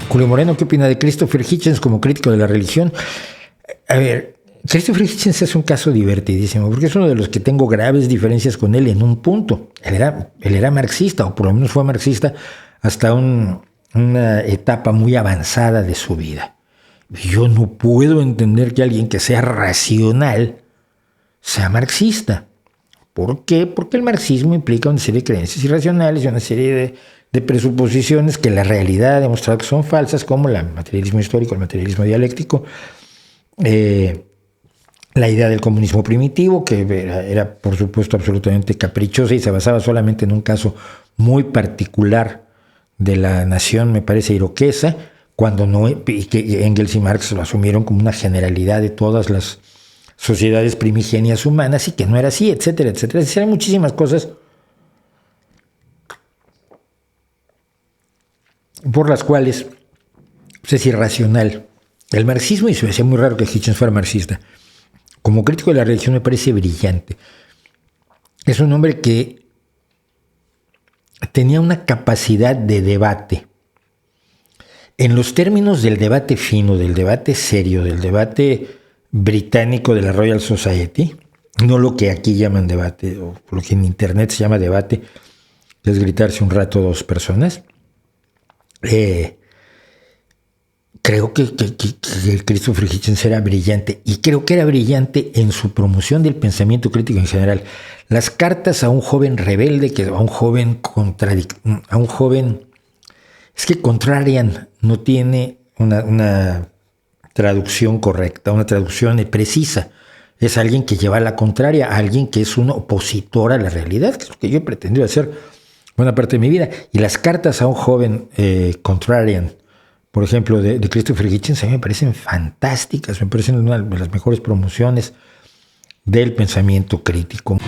Julio Moreno, ¿qué opina de Christopher Hitchens como crítico de la religión? A ver, Christopher Hitchens es un caso divertidísimo, porque es uno de los que tengo graves diferencias con él en un punto. Él era marxista, o por lo menos fue marxista hasta una etapa muy avanzada de su vida. Yo no puedo entender que alguien que sea racional sea marxista. ¿Por qué? Porque el marxismo implica una serie de creencias irracionales y una serie de presuposiciones que la realidad ha demostrado que son falsas, como el materialismo histórico, el materialismo dialéctico, la idea del comunismo primitivo, que era por supuesto absolutamente caprichosa y se basaba solamente en un caso muy particular de la nación, me parece, iroquesa, cuando no, y que Engels y Marx lo asumieron como una generalidad de todas las sociedades primigenias humanas y que no era así, etcétera, etcétera. Eran muchísimas cosas por las cuales es irracional el marxismo, y se me hacía muy raro que Hitchens fuera marxista. Como crítico de la religión me parece brillante. Es un hombre que tenía una capacidad de debate. En los términos del debate fino, del debate serio, del debate británico de la Royal Society, no lo que aquí llaman debate, o lo que en internet se llama debate, que es gritarse un rato dos personas. Creo que Christopher Hitchens era brillante, y creo que era brillante en su promoción del pensamiento crítico en general. Las cartas a un joven rebelde, a un joven es que contrarian no tiene una traducción correcta, una traducción precisa. Es alguien que lleva la contraria, a alguien que es un opositor a la realidad, que es lo que yo he pretendido hacer buena parte de mi vida. Y las cartas a un joven contrarian, por ejemplo, de Christopher Hitchens, a mí me parecen fantásticas, me parecen una de las mejores promociones del pensamiento crítico.